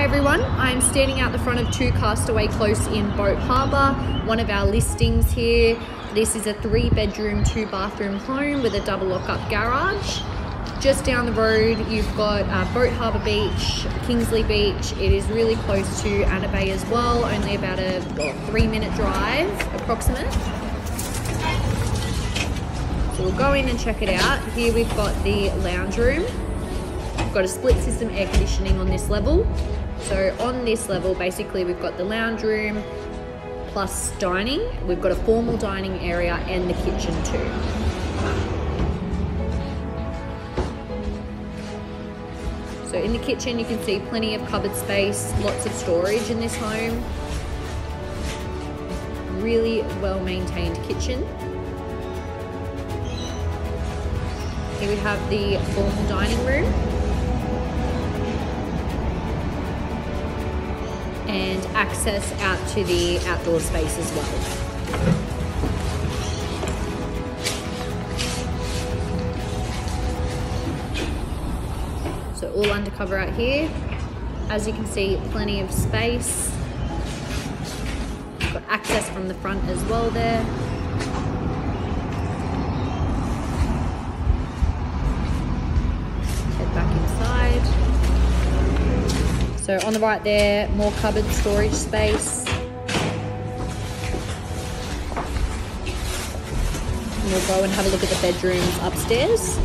everyone, I'm standing out the front of 2 Castaway close in Boat Harbour, one of our listings here. This is a 3-bedroom, 2-bathroom home with a double lock-up garage. Just down the road you've got Boat Harbour Beach, Kingsley Beach. It is really close to Anna Bay as well, only about a 3-minute drive approximate. So we'll go in and check it out. Here we've got the lounge room. We've got a split system air conditioning on this level. So on this level, basically we've got the lounge room plus dining. We've got a formal dining area and the kitchen too. So in the kitchen you can see plenty of cupboard space, lots of storage in this home. Really well maintained kitchen. Here we have the formal dining room. And access out to the outdoor space as well. So all undercover out here. As you can see, plenty of space. Got access from the front as well there. Head back inside. So on the right there, more cupboard storage space. And we'll go and have a look at the bedrooms upstairs.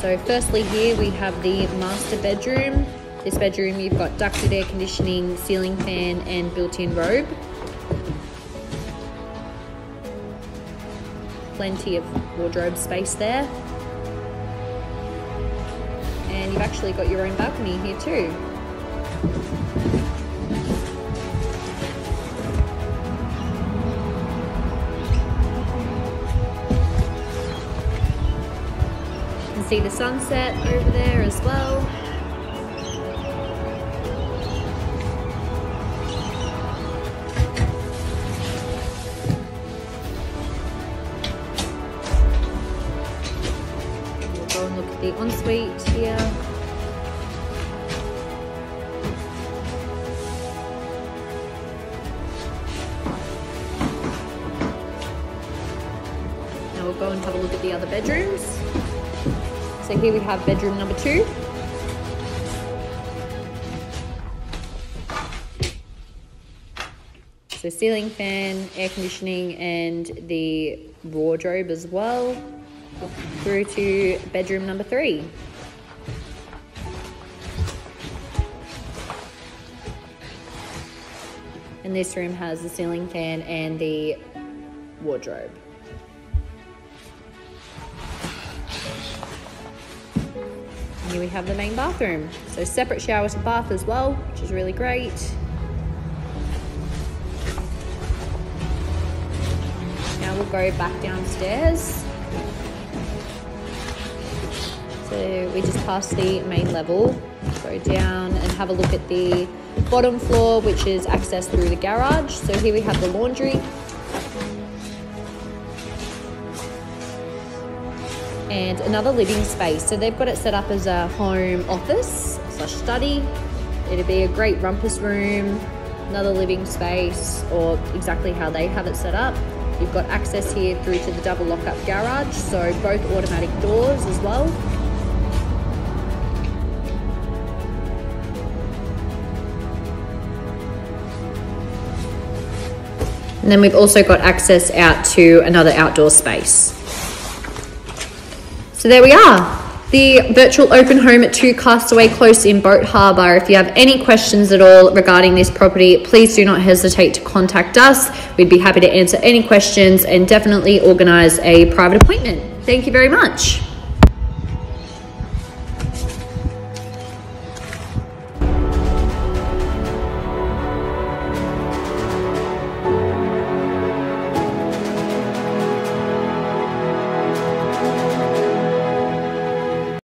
So firstly here we have the master bedroom. This bedroom you've got ducted air conditioning, ceiling fan and built-in robe. Plenty of wardrobe space there. And you've actually got your own balcony here too. You can see the sunset over there as well. We'll go and look at the ensuite here. Now we'll go and have a look at the other bedrooms. So here we have bedroom number 2. So ceiling fan, air conditioning and the wardrobe as well. Through to bedroom number 3. And this room has the ceiling fan and the wardrobe. And here we have the main bathroom. So separate shower to bath as well, which is really great. Now we'll go back downstairs. So we just passed the main level, go down and have a look at the bottom floor, which is accessed through the garage. So here we have the laundry. And another living space. So they've got it set up as a home office / study. It'd be a great rumpus room, another living space, or exactly how they have it set up. You've got access here through to the double lock-up garage, so both automatic doors as well. And then we've also got access out to another outdoor space. So there we are, the virtual open home at 2 Castaway Close in Boat Harbour. If you have any questions at all regarding this property, please do not hesitate to contact us. We'd be happy to answer any questions and definitely organise a private appointment. Thank you very much.